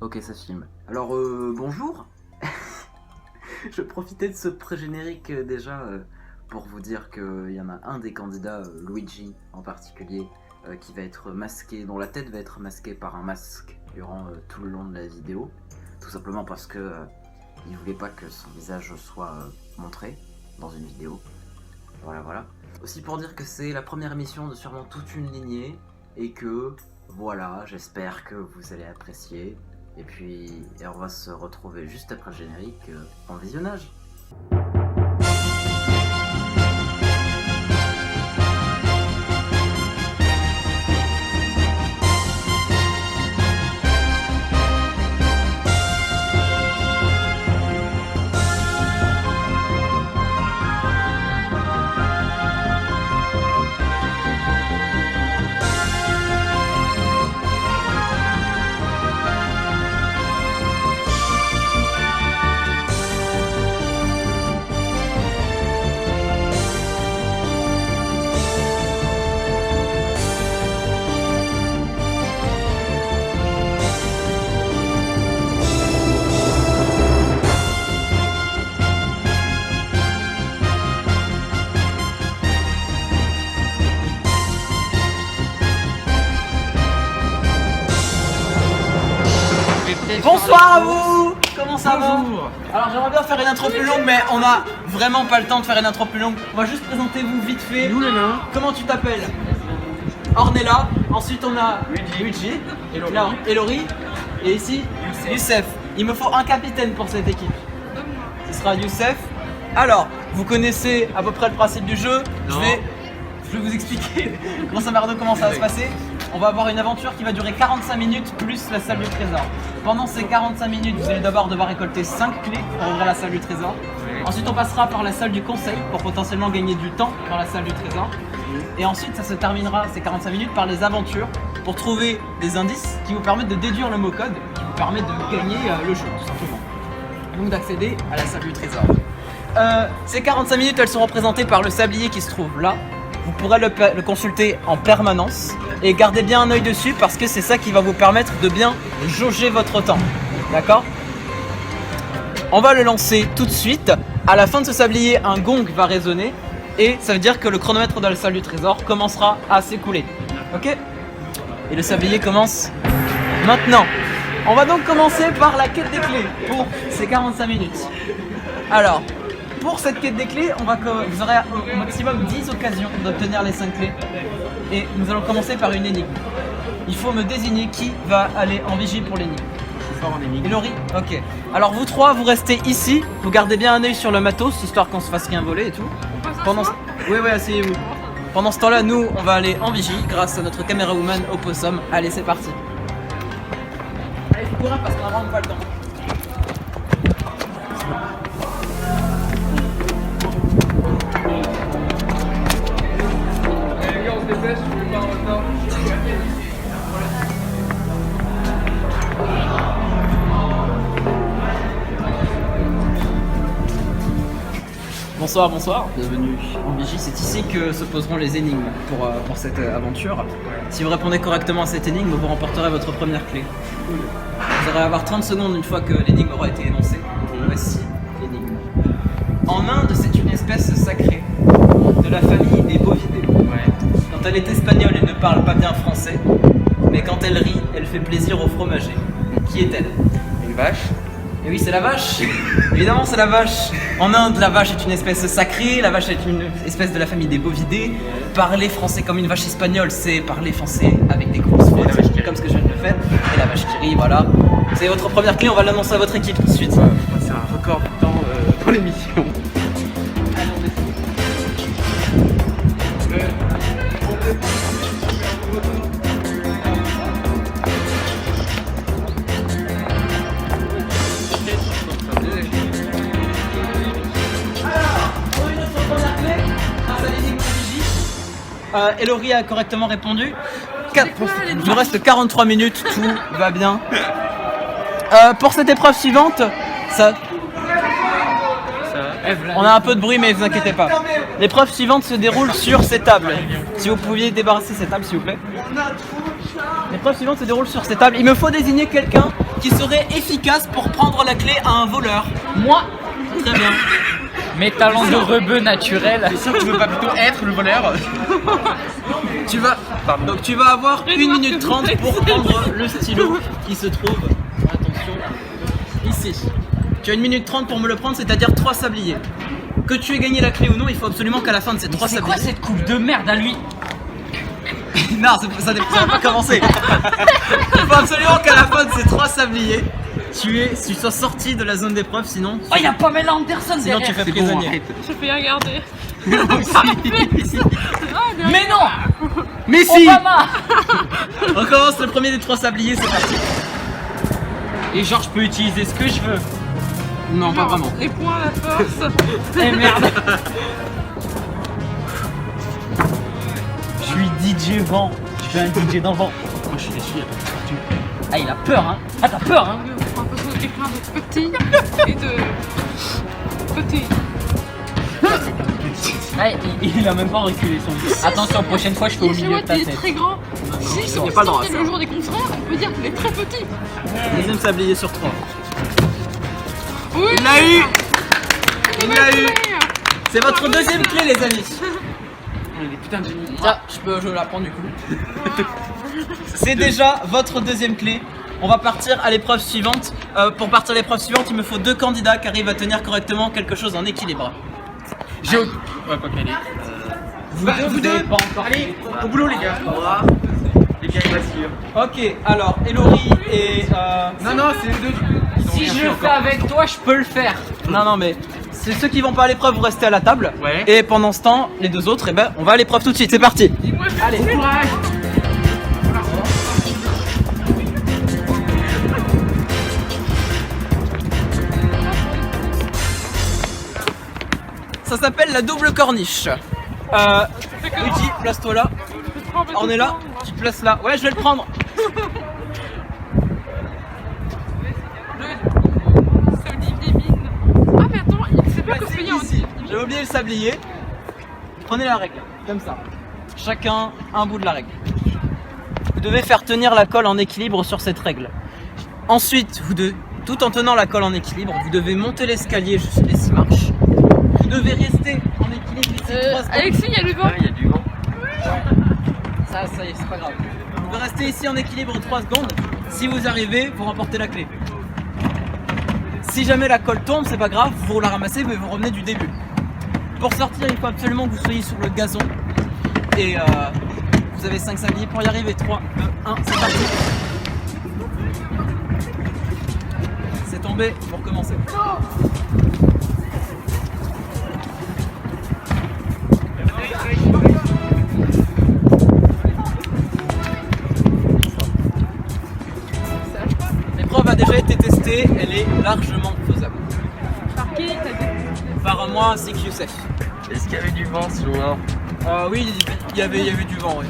Ok, ça filme. Alors, bonjour. Je profitais de ce pré-générique déjà pour vous dire qu'il y en a un des candidats, Luigi en particulier, qui va être masqué, dont la tête va être masquée par un masque durant tout le long de la vidéo. Tout simplement parce que il voulait pas que son visage soit montré dans une vidéo. Voilà. Aussi pour dire que c'est la première émission de sûrement toute une lignée et que voilà, j'espère que vous allez apprécier. Et puis, on va se retrouver juste après le générique en visionnage. Bonsoir à vous. Comment ça va? Alors j'aimerais bien faire une intro plus longue, mais on a vraiment pas le temps de faire une intro plus longue. On va juste présenter vous vite fait. Nous les nains. Comment tu t'appelles? Ornella. Ensuite on a Luigi, Elori, et ici Youssef. Il me faut un capitaine pour cette équipe. Ce sera Youssef. Alors, vous connaissez à peu près le principe du jeu. Je vais vous expliquer comment ça va se passer. On va avoir une aventure qui va durer 45 minutes plus la salle du trésor. Pendant ces 45 minutes, vous allez d'abord devoir récolter 5 clés pour ouvrir la salle du trésor. Ensuite, on passera par la salle du conseil pour potentiellement gagner du temps dans la salle du trésor. Et ensuite, ça se terminera, ces 45 minutes, par les aventures pour trouver des indices qui vous permettent de déduire le mot code, qui vous permet de gagner le jeu, tout simplement. Donc d'accéder à la salle du trésor. Ces 45 minutes, elles sont représentées par le sablier qui se trouve là. Vous pourrez le consulter en permanence et gardez bien un œil dessus parce que c'est ça qui va vous permettre de bien jauger votre temps. D'accord? On va le lancer tout de suite. À la fin de ce sablier, un gong va résonner et ça veut dire que le chronomètre de la salle du trésor commencera à s'écouler. Ok? Et le sablier commence maintenant. On va donc commencer par la quête des clés pour ces 45 minutes. Alors, pour cette quête des clés, vous aurez au maximum 10 occasions d'obtenir les 5 clés. Et nous allons commencer par une énigme. Il faut me désigner qui va aller en vigie pour l'énigme. Elori? Ok. Alors vous trois, vous restez ici. Vous gardez bien un œil sur le matos, histoire qu'on se fasse rien voler et tout. Oui, asseyez-vous. Pendant ce temps-là, nous, on va aller en vigie grâce à notre caméra-woman Opossum. Allez, c'est parti. Allez, faut courir parce qu'on a vraiment pas le temps. Bonsoir, bienvenue en vigie. C'est ici que se poseront les énigmes pour cette aventure. Si vous répondez correctement à cette énigme, vous remporterez votre première clé. Vous allez avoir 30 secondes une fois que l'énigme aura été énoncée. Voici l'énigme. En Inde, c'est une espèce sacrée de la famille des bovidés. Quand elle est espagnole, elle ne parle pas bien français, mais quand elle rit, elle fait plaisir aux fromagers. Qui est-elle? Une vache. Et oui, c'est la vache. Évidemment, c'est la vache. En Inde, la vache est une espèce sacrée. La vache est une espèce de la famille des bovidés. Parler français comme une vache espagnole, c'est parler français avec des grosses fautes, comme ce que je viens de le faire. Et la vache qui rit, voilà. C'est votre première clé, on va l'annoncer à votre équipe tout de suite. C'est un record de temps pour l'émission. Elori a correctement répondu. Il nous reste 43 minutes, tout va bien. Pour cette épreuve suivante, on a un peu de bruit, mais ne vous inquiétez pas. L'épreuve suivante se déroule sur ces tables. Si vous pouviez débarrasser ces tables, s'il vous plaît. L'épreuve suivante se déroule sur ces tables. Il me faut désigner quelqu'un qui serait efficace pour prendre la clé à un voleur? Moi, Très bien. mes talents de rebeu naturel. T'es sûr que tu veux pas plutôt être le voleur? Donc tu vas avoir 1 minute 30 pour prendre le stylo qui se trouve, attention, ici. Tu as 1 minute 30 pour me le prendre, c'est-à-dire 3 sabliers. Que tu aies gagné la clé ou non, il faut absolument qu'à la fin de ces 3 C'est quoi sabliers... cette coupe de merde à lui? Non, ça va pas commencer. Il faut absolument qu'à la fin de ces 3 sabliers, tu sois sorti de la zone d'épreuve, sinon... Oh, il y a Pamela Anderson Sinon tu derrière. fais prisonnier. Je fais regarder. Mais non, Mais si! Obama. On commence le premier des 3 sabliers, c'est parti. Et genre, je peux utiliser ce que je veux. Non, pas vraiment. Les points à la force. Eh merde. Je suis DJ vent. Je suis un DJ dans le vent. Moi je suis déçu. Ah, il a peur, hein. Ah, t'as peur, hein. On va passer quelqu'un de petit et de petit. Ah, il a même pas reculé son. Attention, prochaine fois, je fais au Chez milieu moi, de ta il est tête. très grand. Si il n'y a pas le droit à c'est ça. le jour des concerts, on peut dire qu'il est très petit. Deuxième sablier sur 3. Oui, Il l'a eu! Il l'a eu! ouais. C'est votre deuxième clé, les amis. On est des putains de génies. Tiens, je la prends du coup. C'est déjà votre deuxième clé. On va partir à l'épreuve suivante. Pour partir à l'épreuve suivante, il me faut 2 candidats qui arrivent à tenir correctement quelque chose en équilibre. Ouais, quoi qu'elle est. Vous deux, pas encore. Allez, au boulot les gars. Les gars, il va suivre. Ok, alors Elori et... Non, c'est les deux. Ils ont Si rien je fait le encore. fais avec toi, je peux le faire. Non, mais c'est ceux qui vont pas à l'épreuve, vous restez à la table. Ouais. Et pendant ce temps, les 2 autres, eh ben, on va à l'épreuve tout de suite. C'est parti. Allez. Ça s'appelle la double corniche. Luigi, place-toi là. On est là. Tu te places là. Ouais, je vais le prendre. Ça me dit des mines. Ah, mais attends, il sait pas que Placez c'est en ici. J'ai oublié le sablier. Prenez la règle, comme ça. Chacun un bout de la règle. Vous devez faire tenir la colle en équilibre sur cette règle. Ensuite, tout en tenant la colle en équilibre, vous devez monter l'escalier juste les 6 marches. Vous devez rester en équilibre ici 3 secondes. Alexis, il y a le vent. Il y a du vent. Ça y est, c'est pas grave. Vous devez rester ici en équilibre 3 secondes. Si vous arrivez, vous remportez la clé. Si jamais la colle tombe, c'est pas grave, vous la ramassez, mais vous revenez du début. Pour sortir, il faut absolument que vous soyez sur le gazon. Et vous avez 5 sabliers pour y arriver. 3, 2, 1, c'est parti. C'est tombé, pour recommencer. L'épreuve a déjà été testée, elle est largement faisable. Par qui t'as dit? Par moi ainsi que Youssef. Est-ce qu'il y avait du vent ce jour-là? Oui, il y avait du vent, oui.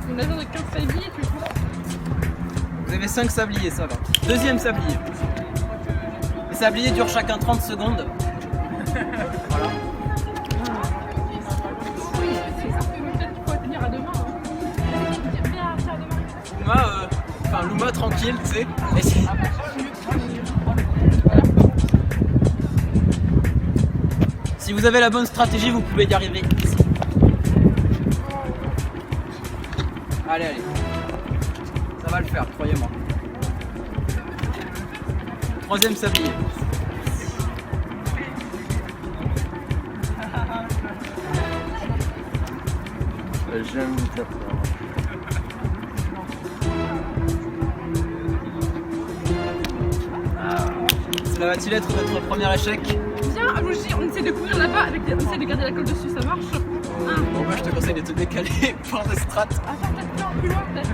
On a besoin de 15 sabliers, tu vois. Vous avez 5 sabliers, ça va. Deuxième sablier. Les sabliers durent chacun 30 secondes. Voilà. Peut-être qu'il faut tenir à demain. Viens à demain. Luma, tranquille, tu sais. Et si- Si vous avez la bonne stratégie, vous pouvez y arriver ici. Allez. Ça va le faire, croyez-moi. Troisième sablier. J'aime faire peur. Cela va-t-il être votre premier échec? Viens, allons-y, on essaie de courir là-bas, on essaie de garder la colle dessus, ça marche. Bon, moi je te conseille de te décaler pour les strats. Attends, peut-être plus loin, peut-être.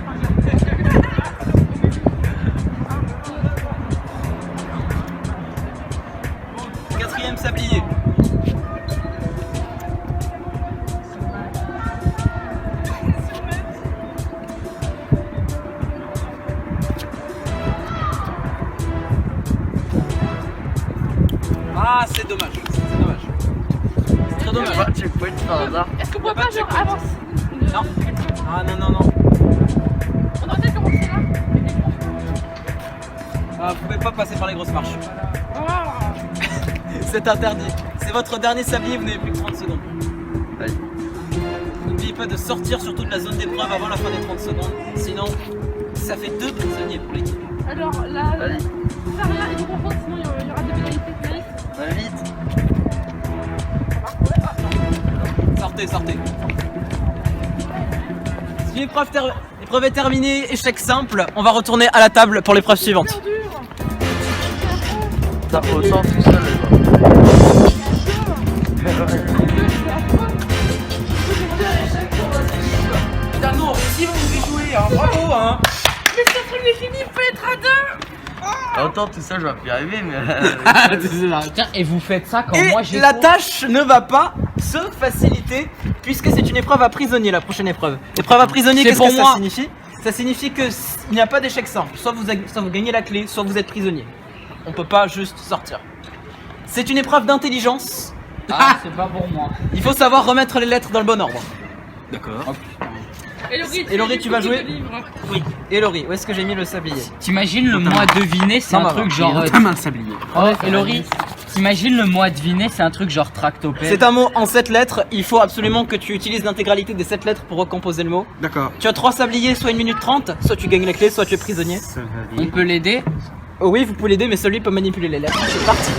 Quatrième sablier. Ah, c'est dommage. C'est dommage. C'est très dommage. Tu peux être par hasard. Est-ce qu'on pourrait pas genre avancer? Non. Ah non, non, non. On aurait peut-être commencé là. Vous pouvez pas passer par les grosses marches. Ah. C'est interdit. C'est votre dernier sablier, vous n'avez plus que 30 secondes. Allez. N'oubliez pas de sortir surtout de la zone d'épreuve avant la fin des 30 secondes. Sinon, ça fait 2 prisonniers pour l'équipe. Alors là, Allez. faire rien et comprendre, sinon il y aura des pénalités. Nice. Va vite. Sortez, sortez. Si l'épreuve est terminée, échec simple, on va retourner à la table pour l'épreuve suivante. Super dur. Ça autant tout seul. Putain, non, si vous devez jouer, hein, bravo, hein. Mais ce truc est fini, il peut être à 2. Autant tout seul, je vais plus y arriver, mais. Tiens, et vous faites ça quand Et moi j'ai. la tâche ne va pas se faciliter puisque c'est une épreuve à prisonnier, la prochaine épreuve. Épreuve à prisonnier, C'est qu'est-ce pour que ça moi. signifie? Ça signifie qu'il n'y a pas d'échec simple. Soit vous gagnez la clé, soit vous êtes prisonnier. On peut pas juste sortir. C'est une épreuve d'intelligence. Ah, c'est pas pour moi. Il faut savoir remettre les lettres dans le bon ordre. D'accord. Et Laurie, tu vas jouer? Oui. Et Laurie, où est-ce que j'ai mis le sablier? T'imagines le mois deviner, c'est Non, un bah, truc genre. un sablier. Ouais, et Laurie, t'imagines le mois deviner, c'est un truc genre tractopelle. C'est un mot en 7 lettres. Il faut absolument que tu utilises l'intégralité des 7 lettres pour recomposer le mot. D'accord. Tu as 3 sabliers, soit 1 minute 30, soit tu gagnes la clé, soit tu es prisonnier. On peut l'aider. Oh oui, vous pouvez l'aider, mais celui peut manipuler les lettres. C'est parti.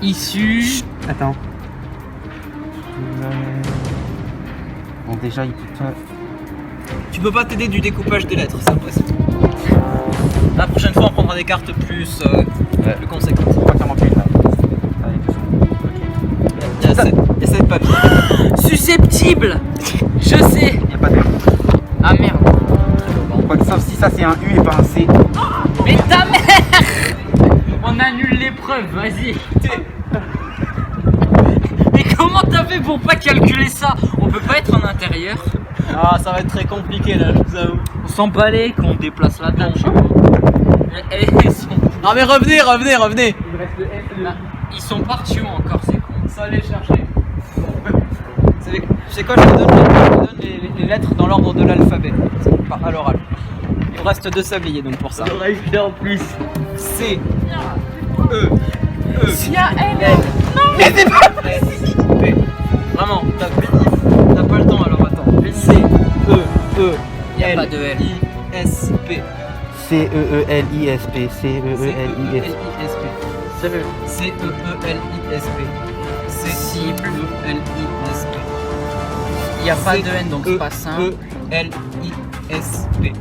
Issu. Attends. Bon, déjà, il peut. Tu peux pas t'aider du découpage des lettres, c'est impossible. La prochaine fois, on prendra des cartes plus conséquentes. On va faire plus là. Allez, Il y a 7 papiers. Susceptible. Je sais. il n'y a pas de. Ah merde. Sauf si ça c'est un U et pas un C. Mais ta mère. On annule l'épreuve, vas-y. Mais comment t'as fait pour pas calculer ça? On peut pas être en intérieur. Ah, ça va être très compliqué là, je vous avoue. On s'en balait qu'on déplace la table. Non mais revenez. Ils sont partis où encore, c'est con. Ça va les chercher. C'est quoi, je te donne les lettres dans l'ordre de l'alphabet, à l'oral. Il me reste 2 sabliers donc pour ça. J'aurais eu en plus. C, Il y a L. mais c'est pas possible. Vraiment, t'as pas le temps alors attends. C, Y a pas de L. I, S, P. C-E-E-L-I-S-P. C-E-E-L-I-S-P. C-E-E-L-I-S-P. C-E-E-L-I-S-P. Y a pas de N donc c'est pas simple. C-E-L-I-S-P.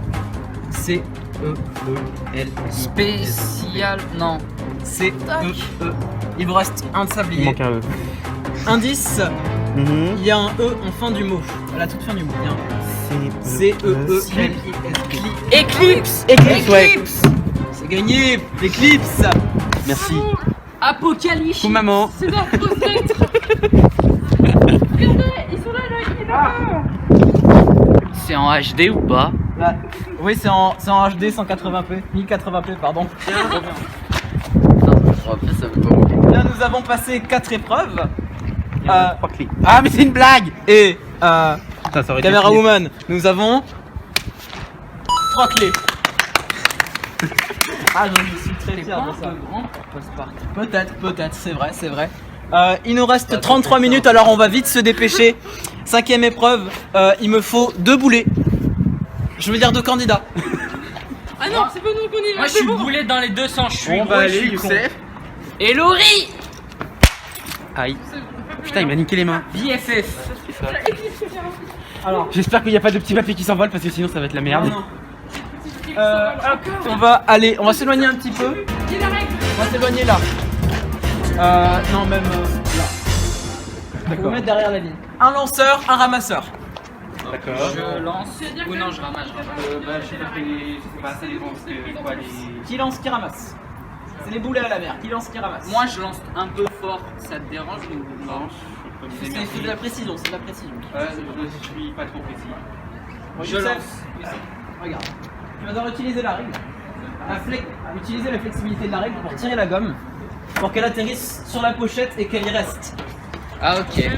C-E-E-L. Spécial. Non. C-E-E. Il vous reste un sablier. Il manque un E. Indice, il y a un E en fin du mot. À la toute fin du mot, il y a un E. C-E-E-L-I-S-P. Eclipse. Eclipse, ouais. C'est gagné, Eclipse. Merci. Apocalypse. Coucou maman. C'est leur fausse lettre. Regardez, ils sont là, il est là. C'est en HD ou pas? Là. Oui, c'est en HD 180p, 1080p, pardon. Après, ça veut pas manquer. Là, nous avons passé 4 épreuves. 3 clés. Ah, mais c'est une blague! Et Putain, ça aurait été Camera fini. Woman, nous avons 3 clés. Ah, je suis très fier de ça. Peut-être, c'est vrai. Il nous reste 33 minutes, alors on va vite se dépêcher. 5ème épreuve, il me faut 2 boulets. Je veux dire 2 candidats. Ah non, c'est pas nous qu'on y va. Moi je c'est suis bon. boulé dans les deux sens. Je suis Bon, gros bah, et je allez, suis con. Youssef. Et Laurie. Aïe. Putain, il m'a niqué les mains. BFF. Alors, J'espère qu'il n'y a pas de petits papiers qui s'envolent parce que sinon ça va être la merde. on va s'éloigner un petit peu. Il y a la règle. On va s'éloigner là. Non, même là. D'accord. Mettre derrière la ligne. Un lanceur, un ramasseur. D'accord. Je lance. Ou non, je ramasse. Bah, je sais pas, ça dépend parce que quoi, les. Qui lance, qui ramasse. C'est les boulets à la mer. Qui lance, qui ramasse. Moi je lance un peu fort. Ça te dérange ou non? c'est de la précision, c'est de la précision. Je suis pas trop précis. Je Youssef, lance. Regarde. Tu vas devoir utiliser la règle. Utiliser la flexibilité de la règle pour tirer la gomme. Pour qu'elle atterrisse sur la pochette et qu'elle y reste. Ah ok.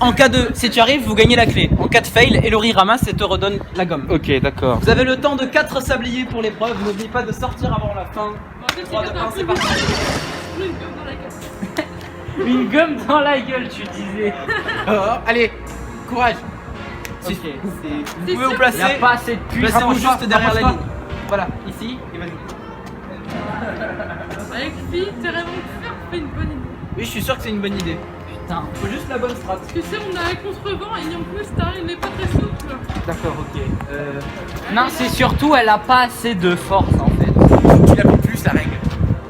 En cas de... Si tu arrives, vous gagnez la clé. En cas de fail, Elori ramasse et te redonne la gomme. Ok, d'accord. Vous avez le temps de 4 sabliers pour l'épreuve. N'oubliez pas de sortir avant la fin. En fait, 3, 2, 1, c'est c'est parti. une gomme dans la gueule. Une gomme dans la gueule, tu disais. Allez, courage. Ok. Vous pouvez vous placer. Y a pas assez de puissance. Placez-vous juste derrière la Rapproche-toi. ligne. Voilà, ici, et vas-y. Avec fille, t'es vraiment faire, fait une bonne idée. Oui, je suis sûr que c'est une bonne idée. Putain. Faut juste la bonne strat. Parce que si on a un contrevent et en plus, t'arrives, n'est pas très souple. D'accord, ok. Non, c'est surtout, elle a pas assez de force en fait. Tu l'appliques plus la règle.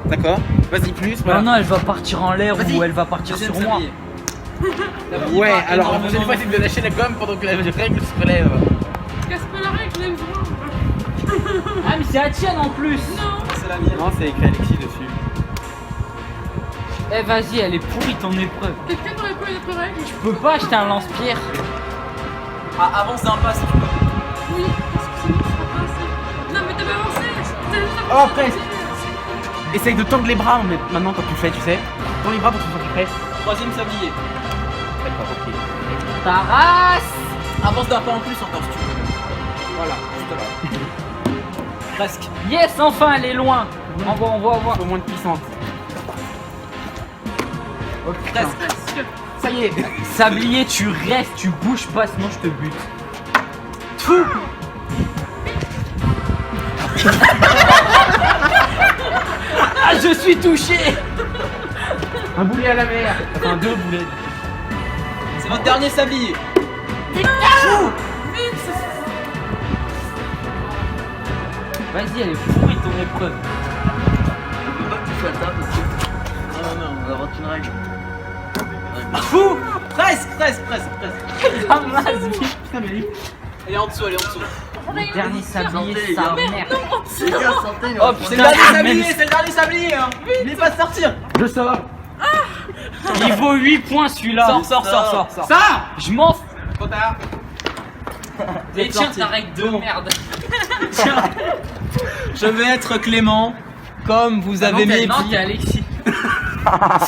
D'accord. Vas-y, plus. Voilà. Non, non, elle va partir en l'air Vas-y. ou elle va partir Deuxième sur moi. sablier. Ouais, alors la prochaine fois, c'est de lâcher la gomme pendant que la règle se relève. Casse pas la règle, l'aime droit. Ah, mais c'est la tienne en plus. Non, C'est la mienne. Non, c'est écrit Alexis dessus. Eh, vas-y, elle est pourrie ton épreuve. quelqu'un n'aurait pas une autre règle. Tu peux pas acheter un lance-pierre. Ah, avance d'un pas si tu peux. Oui, parce que sinon, tu seras pas assez. Non, mais t'avais avancé. T'as juste Oh, avancé. presque. Essaye de tendre les bras, mais maintenant quand tu le fais, tu sais. Tends les bras pour que tu sois prêt. Troisième sablier. D'accord, ok. Ta race. Avance d'un pas en plus encore si tu veux. Voilà, juste là. Presque. Yes, enfin, elle est loin. On voit. Faut moins de puissance. Ok, presque. Ça y est. Sablier, tu restes, tu bouges pas, sinon je te bute. Tout. Ah, je suis touché. Un boulet à la mer. Enfin, deux boulets. C'est votre dernier sablier. Vas-y, elle est pourrie ton épreuve. Fou. Presque. Ramasse vite. Putain, mais lui. Elle est en dessous, Le dernier sablier, sa mère. Hop, c'est le putain, dernier sablier, même- c'est le dernier sablier hein. N'oublie pas de sortir. Je sors. Il vaut 8 points celui-là. Sors. Ça. Je m'en fous. Trop tard. Et tiens, sorti. ta règle de merde. Je vais être clément, comme vous avez mis. Non, t'es Alexis.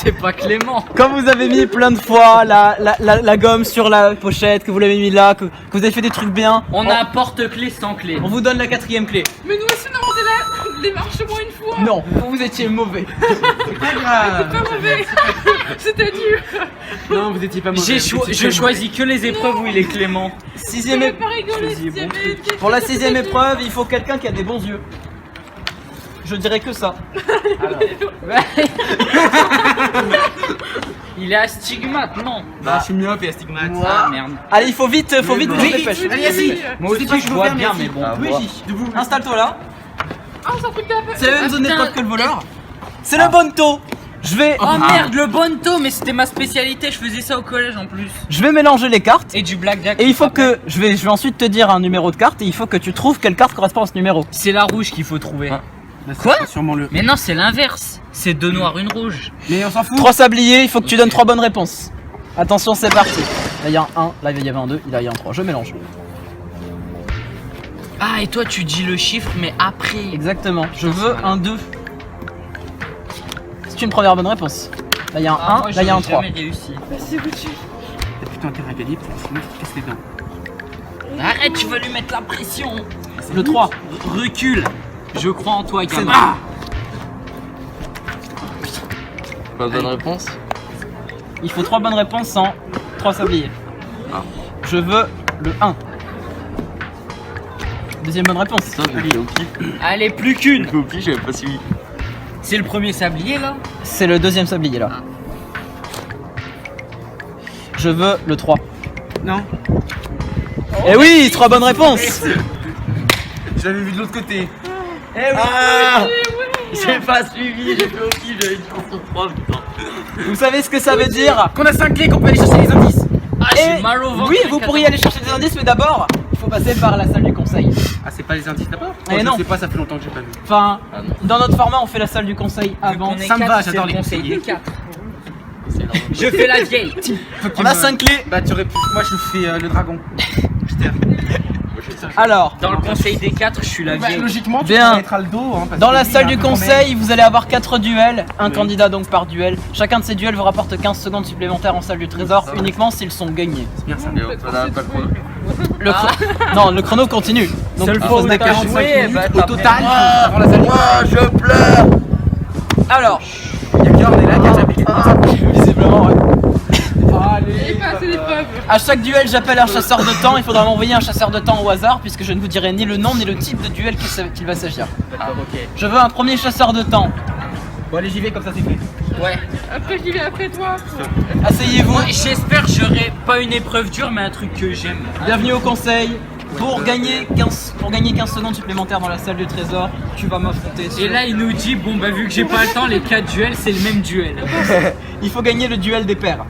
C'est pas Clément. Comme vous avez mis plein de fois la gomme sur la pochette, que vous l'avez mis là, que vous avez fait des trucs bien, On a un porte-clés sans clé. on vous donne la 4ème clé. Mais nous aussi, on a monté la démarche au moins une fois. Non, vous étiez mauvais. Pas grave. Pas mauvais. C'était dur. Non, vous étiez pas mauvais. Je choisis que les épreuves où il est Clément. Sixième J'avais é- pas rigolé si bon j'avais été. Pour la 6ème épreuve, il faut quelqu'un qui a des bons yeux. Je dirais que ça. Il est astigmate, non? Bah, je suis myope et astigmate. Ah merde. Allez, il faut vite qu'on se dépêche. Allez, assis. Moi aussi, pas ce je que vois je veux bien, faire, mais bon. Oui, debout. Installe-toi là. Ah, c'est un truc d'affaire. C'est la même zone putain. d'épreuve que le voleur. C'est le bonto. Je vais Merde, le bonto, mais c'était ma spécialité, je faisais ça au collège en plus. je vais mélanger les cartes. Et du blackjack. Et il faut que je vais ensuite te dire un numéro de carte et il faut que tu trouves quelle carte correspond à ce numéro. C'est la rouge qu'il faut trouver. Ah. Quoi? Sûrement le. Mais non, c'est l'inverse. C'est deux noirs, une rouge. Mais on s'en fout. 3 sabliers, il faut que tu donnes 3 bonnes réponses. Attention, c'est parti. Là il y a un 1, là il y avait un 2, là il y a un 3. Je mélange. Ah, et toi, tu dis le chiffre, mais après. Exactement. Je veux un 2. C'est une première bonne réponse. Là il y a un Ah, 1, moi, là il y a un j'aurais 3. jamais réussi. Merci, Gucci. T'as plutôt intérêt à gagner parce que sinon tu te casses les dents. Arrête, tu vas lui mettre la pression. Le 3. Recule. Je crois en toi, gamin. Ah. Pas de bonne réponse. Il faut 3 bonnes réponses sans 3 sabliers. Je veux le 1. Deuxième bonne réponse. Putain, j'ai fait au pif. Allez, plus qu'une. J'ai fait au pif, j'avais pas suivi. C'est le premier sablier là. C'est le deuxième sablier là. Je veux le 3. Non. Eh oui, 3 bonnes réponses. Je l'avais vu de l'autre côté. Eh oui. Ah, j'ai pas suivi, j'ai fait au pif, j'avais dit contre 3, putain. Vous savez ce que ça veut dire? Qu'on a 5 clés, qu'on peut aller chercher les indices. Ah, Et j'ai mal au ventre. oui, vous pourriez aller chercher des indices, mais d'abord, il faut passer par la salle du conseil. Ah, c'est pas les indices d'abord? Eh non. Je sais pas, ça fait longtemps que j'ai pas vu. Enfin, Ah non. dans notre format, on fait la salle du conseil avant. On est Ça me quatre, va, c'est j'adore le les conseil conseillers. des 4. C'est énorme. Je fais la vieille. On a 5 clés. Bah, tu aurais pu. Moi, je fais le dragon. Peter. Moi, j'ai Alors, Dans le conseil des 4, je suis la Bah, vieille. logiquement, tu Bien. pourrais être Aldo. Hein, parce dans que la lui, salle il a du un peu conseil, vous allez avoir 4 duels, un Oui. candidat donc par duel. Chacun de ces duels vous rapporte 15 secondes supplémentaires en salle du trésor, uniquement s'ils sont gagnés. C'est bien ça. Le Non, le chrono continue. Donc Seule il fois faut où se t'as mettre à joué, jouer. bah, Au total, avant la salle du je pleure. Alors, il y a Ornella qui a jamais gagné. visiblement, ouais. Il est pas assez d'épreuves. À chaque duel, j'appelle un chasseur de temps. Il faudra m'envoyer un chasseur de temps au hasard, puisque je ne vous dirai ni le nom ni le type de duel qu'il va s'agir. D'accord, ok. Je veux un premier chasseur de temps. Bon, allez, j'y vais comme ça, c'est fait. Ouais. Après, j'y vais après toi. Asseyez-vous. Moi, j'espère que j'aurai pas une épreuve dure, mais un truc que j'aime. Bienvenue au conseil. Pour gagner 15 secondes supplémentaires dans la salle du trésor, tu vas m'affronter. Et là, il nous dit, bon, bah, vu que j'ai pas le temps, les 4 duels, c'est le même duel. Il faut gagner le duel des pairs.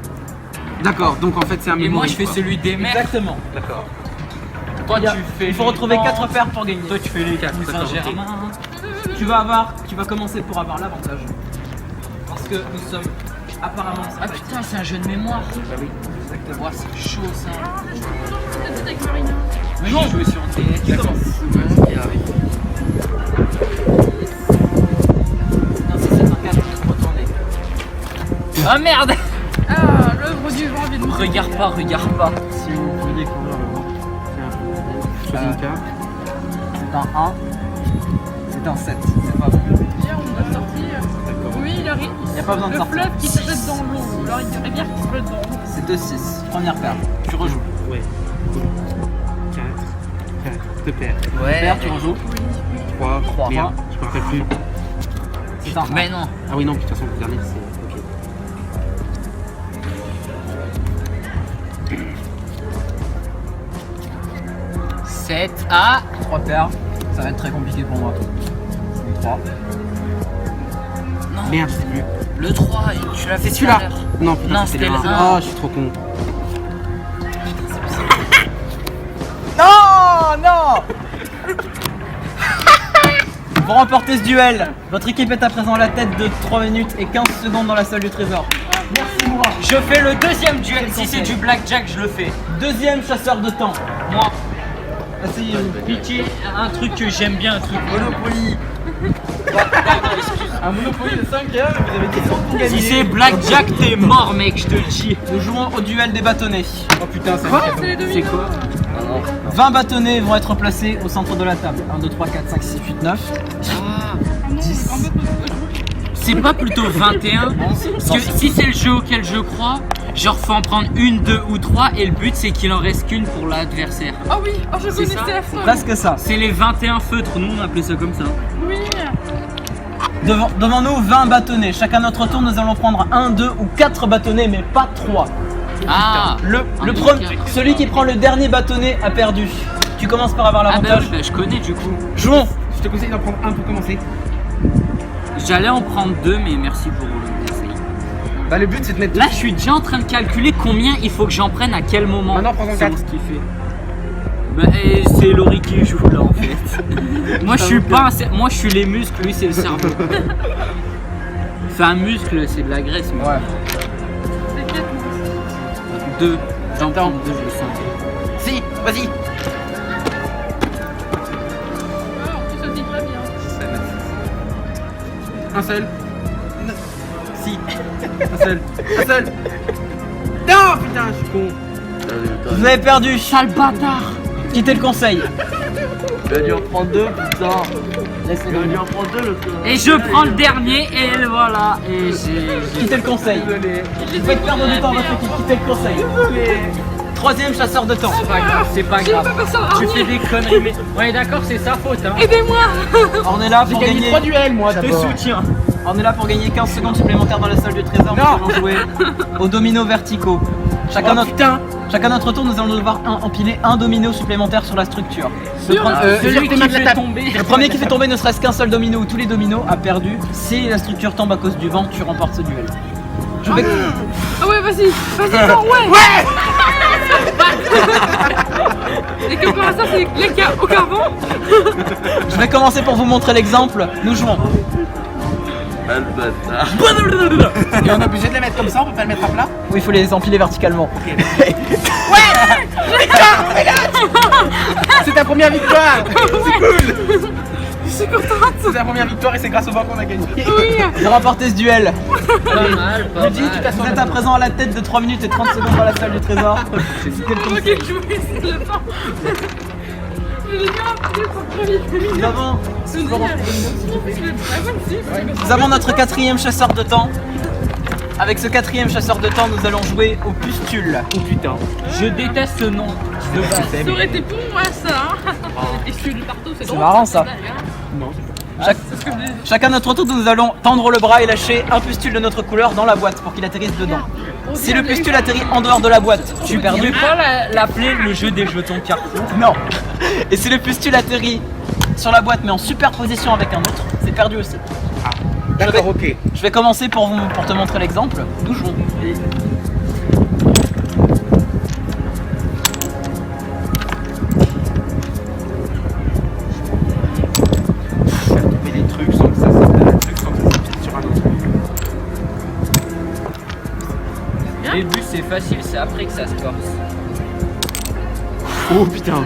D'accord, donc en fait, c'est un Et moi, mémoire. je fais celui des mères. Exactement. D'accord. Toi, tu fais. Il faut retrouver 4 paires pour gagner. Toi, tu fais les 4. Saint-Germain. Tu vas commencer pour avoir l'avantage. Parce que nous sommes apparemment. Ah putain, c'est un jeu de mémoire. Bah oui. Ouah, c'est chaud ça. T'as tout avec Marina. Moi, j'ai joué sur DS. Qui commence? Non, si c'est un 4, je vais retourner. Ah merde. Ah, l'œuvre du vent vient de nous. Regarde pas, regarde pas. Si vous voulez découvrir le vent. Choisis une carte. C'est un 1. C'est un 7. C'est pas bon. Hier, on doit sortir. Oui, il arrive. Y a pas besoin de Le sortir. fleuve qui se jette dans l'eau. Alors, il y a une rivière qui se jette dans l'eau. C'est 2-6. Première paire. Tu rejoues. Ouais. 4. 4. 2 paires. Paire, tu rejoues. 3. Trois. Merde, je me rappelle plus. C'est un 1. Mais non. Ah oui, non, de toute façon, le dernier, c'est. Ok. Sept. Ah. 3 paires. Ça va être très compliqué pour moi. 3. Merde, je sais plus. Le 3, tu l'as fait C'est celui-là. tout à l'heure. Non, putain, Non, c'était c'était le le 1. un. Oh, je suis trop con. Non, non. Vous remportez ce duel. Votre équipe est à présent à la tête de 3 minutes et 15 secondes dans la salle du trésor. Merci moi. Je fais le deuxième duel. Quel Si c'est conseil? du blackjack, je le fais. Deuxième chasseur de temps. Moi, Asseyez-vous. pitié, un truc que j'aime bien, un truc Monopoly. Un Monopoly de 5 heures, vous avez 10 secondes pour gagner. Si c'est blackjack, t'es mort, mec, je te le dis. Nous jouons au duel des bâtonnets. Oh putain, c'est C'est les C'est dominos. quoi 20 bâtonnets vont être placés au centre de la table. 1, 2, 3, 4, 5, 6, 8, 9. C'est pas plutôt 21? Parce que si c'est le jeu auquel je crois, genre faut en prendre une, deux ou trois et le but c'est qu'il en reste qu'une pour l'adversaire. Oh oui, oh, je C'est ça. connaissais la fin. Presque ça. C'est les 21 feutres, nous on appelait ça comme ça. Oui. Devant nous, 20 bâtonnets. Chacun notre tour, nous allons prendre 1, 2 ou 4 bâtonnets, mais pas 3. Ah Le Un, deux, premier, quatre. celui qui prend le dernier bâtonnet a perdu. Tu commences par avoir Ah bah, l'avantage. oui, bah, je connais du coup. Jouons. Je te conseille d'en prendre un pour commencer. J'allais en prendre deux mais merci pour le conseil. Bah, le but, c'est de mettre. Là je suis déjà en train de calculer combien il faut que j'en prenne à quel moment. Maintenant, prends-en Selon quatre. ce qu'il fait. Bah, et c'est Laurie qui joue là en fait. Moi je suis pas moi je suis les muscles, lui c'est le cerveau. Enfin un muscle c'est de la graisse mais Ouais. C'est 4 deux. J'en prends deux, je le sens. Si, vas-y. Ah, en plus, ça dit très bien. Un seul. Si. Un seul. Un seul. Non, putain, je suis con. Vous avez perdu. Sale bâtard. Quittez le conseil. Il a dû en prendre deux, putain. Il a dû en prendre deux, le Et je prends le dernier, et voilà. Et j'ai. Quittez le conseil. Vous faites perdre du temps à votre équipe. Quittez le conseil. Troisième chasseur de temps. C'est pas grave, c'est pas J'ai pas grave. personne à Tu fais des conneries, mais. Ouais, d'accord, c'est sa faute, hein. Aidez-moi. On est là J'ai pour gagné gagner. 3 duels, moi, Je te d'abord. soutiens. On est là pour gagner 15 secondes supplémentaires dans la salle du trésor. Nous allons jouer aux dominos verticaux. Chacun notre tour, nous allons devoir empiler un domino supplémentaire sur la structure. Celui qui fait tomber. Le premier qui fait tomber ne serait-ce qu'un seul domino ou tous les dominos a perdu. Si la structure tombe à cause du vent, tu remportes ce duel. Je vais, Ah ouais, vas-y. Vas-y, non, ouais. Et comme par hasard, c'est les cas au carvon. je vais commencer pour vous montrer l'exemple. Nous jouons. Et on est obligé de les mettre comme ça, on peut pas le mettre à plat. Oui, il faut les empiler verticalement. C'est ta première victoire. C'est cool. Je suis contente. C'est ta première victoire et c'est grâce au vent qu'on a gagné. Oui. J'ai remporté ce duel. Pas mal, pas Luigi, mal. vous êtes à présent à la tête de 3 minutes et 30 secondes dans la salle du trésor. Ok, jouer, c'est le temps. Les gars, Nous avons, c'est nous avons notre 4e chasseur de temps. Avec ce 4e chasseur de temps, nous allons jouer au pustule. Oh putain. Je déteste ce nom de base. Ça aurait été pour moi ça. Hein. Et je suis le partout, c'est drôle. marrant, ça. Non. C'est ce que je dis. Chacun notre tour, nous allons tendre le bras et lâcher un pustule de notre couleur dans la boîte pour qu'il atterrisse dedans. Si le pustule atterrit en dehors de la boîte, tu es Tu perdu. veux pas l'appeler le jeu des jetons Carrefour? Non. Et si le pustule atterrit sur la boîte mais en superposition avec un autre, c'est perdu aussi. D'accord, ok. Je vais commencer pour te montrer l'exemple. Nous jouons. Faire tomber des trucs sans que ça se sur un autre. Au début c'est facile, c'est après que ça se corse. Oh putain.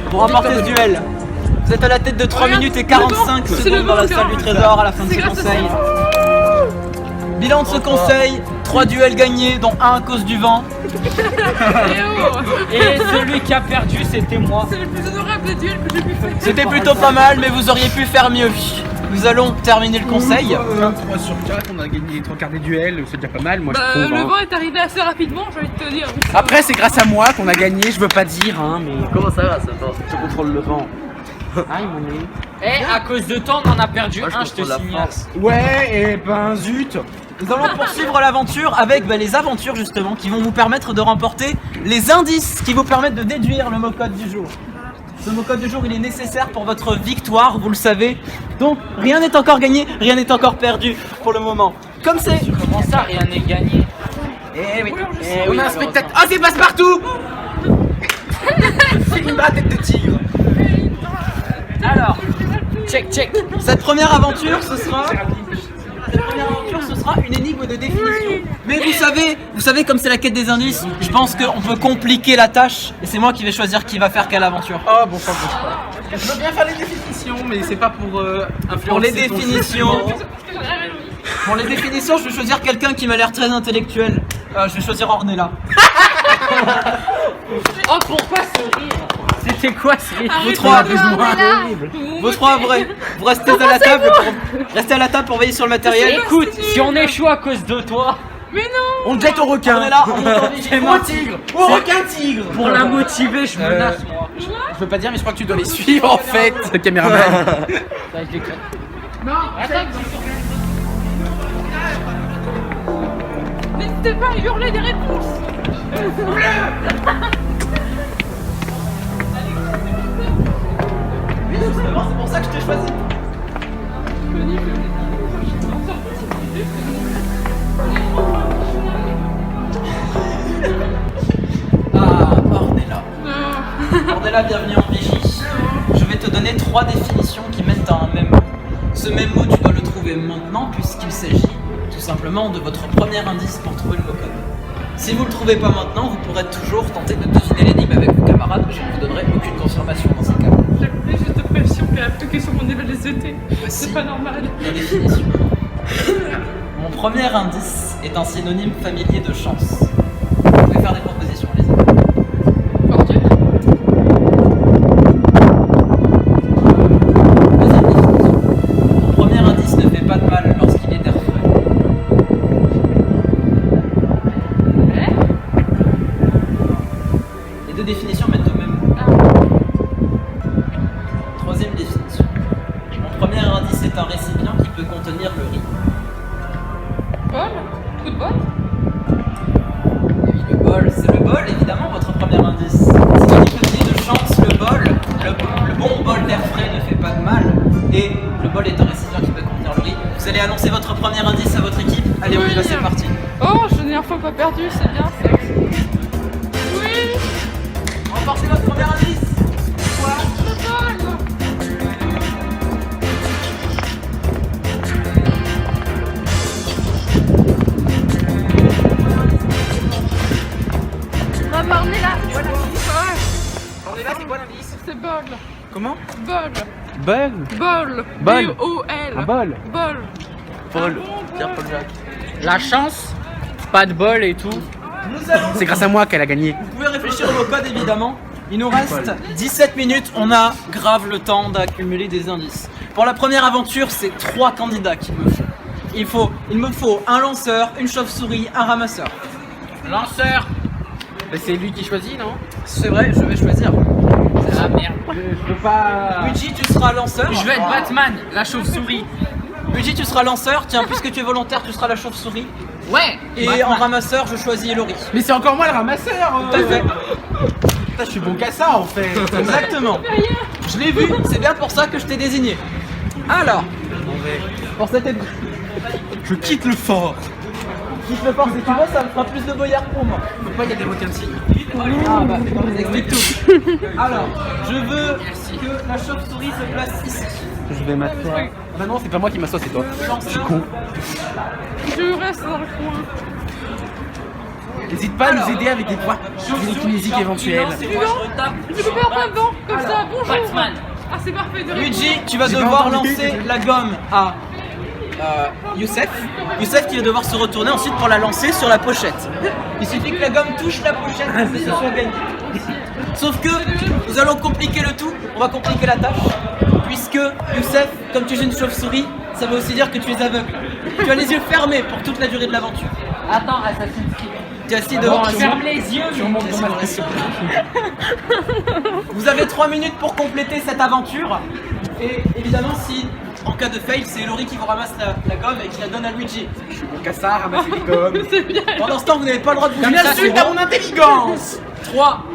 Pour remporter ce duel, vous êtes à la tête de 3 Regarde, minutes et le 45 vent, c'est secondes le dans la vent, salle du regarde. trésor à la fin de C'est ce grâce à ça. conseil. Bilan de ce conseil, 3 duels gagnés, dont 1 à cause du vent. Eh oh. Et celui qui a perdu c'était moi. C'est le plus honorable des duels que j'ai pu faire. C'était plutôt pas mal, mais vous auriez pu faire mieux. Nous allons terminer le conseil. 3 sur 4, on a gagné les 3 quarts des duels, c'est déjà pas mal, moi je Bah, trouve. le hein. vent est arrivé assez rapidement, j'ai envie de te dire. Après, c'est grâce à moi qu'on a gagné, je veux pas dire, hein, mais. Comment ça va, ça va? Je contrôle le vent. Ah, ils m'ont mis. Et à cause de toi on en a perdu Moi, je un, je te contrôle la signale. force. Ouais, et ben zut. Nous allons poursuivre l'aventure avec les aventures justement qui vont vous permettre de remporter les indices qui vous permettent de déduire le mot-code du jour. Ce mot-code du jour, il est nécessaire pour votre victoire, vous le savez. Donc rien n'est encore gagné, rien n'est encore perdu pour le moment. Comme c'est... Comment ça rien n'est gagné? Eh oui, On a un spectacle. Ah, c'est passe-partout. C'est une barre tête de tigre. Alors, Check. cette première aventure, ce sera une énigme de définition. Mais vous savez comme c'est la quête des indices, je pense qu'on peut compliquer la tâche et c'est moi qui vais choisir qui va faire quelle aventure. Oh, bon, ça bouge pas. Je veux bien faire les définitions, mais c'est pas pour influencer. Pour les ton définitions, jugement. pour les définitions, je vais choisir quelqu'un qui m'a l'air très intellectuel. Je vais choisir Ornella. Oh pourquoi ce rire? C'était quoi ce rire? Vous trois, Vous vous restez à la table pour veiller sur le matériel. Écoute, si on échoue à cause de toi, Mais non. On jette au requin. Ornella, on entend des C'est moi tigre. Au requin tigre. pour la motiver, je menace moi. Je peux pas dire, mais je crois que tu dois les suivre en fait, caméraman. Ça, je déconne. N'hésitez pas à hurler des réponses. Oui, justement, c'est pour ça que je t'ai choisi. Ah, Ornella. Ornella, bienvenue en vigie. Je vais te donner 3 définitions qui mènent à un même mot. Ce même mot, tu dois le trouver maintenant puisqu'il s'agit tout simplement de votre premier indice pour trouver le mot-code. Si vous ne le trouvez pas maintenant, vous pourrez toujours tenter de deviner l'énigme avec vos camarades, mais je ne vous donnerai aucune confirmation dans ces cas. J'avais juste de pression qu'elle a appliqué sur mon niveau de SVT. Voici C'est pas normal. la définition. Mon premier indice est un synonyme familier de chance. Vous pouvez faire des propositions, allez-y. Fortune. Deuxième définition. Mon premier indice ne fait pas de mal lorsqu'il est d'air frais. Ouais. Les deux définitions mènent au même mot. Ah. Troisième définition. Mon premier indice est un récipient qui peut contenir le riz. Bol. Coup de bol. Et oui, le bol, c'est le bol, évidemment, votre premier indice. Synonyme familier de chance, le bol. Le bon bol d'air frais ne fait pas de mal. Et le bol est un récipient qui peut contenir le riz. Vous allez annoncer votre premier indice à votre équipe. Allez, on y va, c'est parti. Oh, je n'ai un fois pas perdu, c'est bien ça. Oui. Remportez votre premier indice. Quoi? Le bol. bol. Comment? Bol. Bol. Bol. Bol. B-O-L. Un bol. Bol. Paul. Pierre-Paul Jacques. La chance, pas de bol et tout. Nous allons. C'est grâce à moi qu'elle a gagné. Vous pouvez réfléchir au code évidemment. Il nous reste 17 minutes, on a grave le temps d'accumuler des indices. Pour la première aventure, c'est 3 candidats qu'il me faut. Il me faut un lanceur, une chauve-souris, un ramasseur. Lanceur. Mais c'est lui qui choisit, non? C'est vrai, je vais choisir. Ah merde. Je peux pas. Luigi, tu seras lanceur. Je vais être Batman, la chauve-souris. Luigi, tu seras lanceur. Tiens, puisque tu es volontaire, tu seras la chauve-souris. Ouais. Et Batman. en ramasseur, je choisis Elori. Mais c'est encore moi le ramasseur. Tout à fait. Putain, je suis bon qu'à ça en fait. Exactement. Je l'ai vu, c'est bien pour ça que je t'ai désigné. Alors, pour cette épreuve, Je quitte le fort. quitte le fort, si tu veux, ça me fera plus de boyard pour moi. Pourquoi il y a des requins-ci? Ah bah, je vous explique tout. Alors, je veux que la chauve-souris se place ici. Je vais m'asseoir. Bah non, c'est pas moi qui m'assois, c'est toi. Je suis con. Je reste dans le coin. N'hésite pas à nous aider avec des poids télékinésiques éventuels. C'est moi, je retape. Je peux perdre un vent comme ça. Bonjour. Batman. Ah, c'est parfait. De Luigi, tu vas J'ai devoir pas entendu. lancer la gomme à Youssef. Youssef qui va devoir se retourner ensuite pour la lancer sur la pochette. Il suffit que la gomme touche la pochette pour que ce soit gagné. Sauf que nous allons compliquer le tout, on va compliquer la tâche, puisque Youssef, comme tu es une chauve-souris, ça veut aussi dire que tu es aveugle. Tu as les yeux fermés pour toute la durée de l'aventure. Attends, Assassin's Creed. Tu es assis devant. Ferme les yeux. Vous avez 3 minutes pour compléter cette aventure. Et évidemment, si en cas de fail, c'est Elori qui vous ramasse la gomme et qui la donne à Luigi. Bon qu'à ça, ramasser les gommes. C'est bien. Pendant ce temps, vous n'avez pas le droit de bouger. Une Ça, insulte c'est à bon. mon intelligence.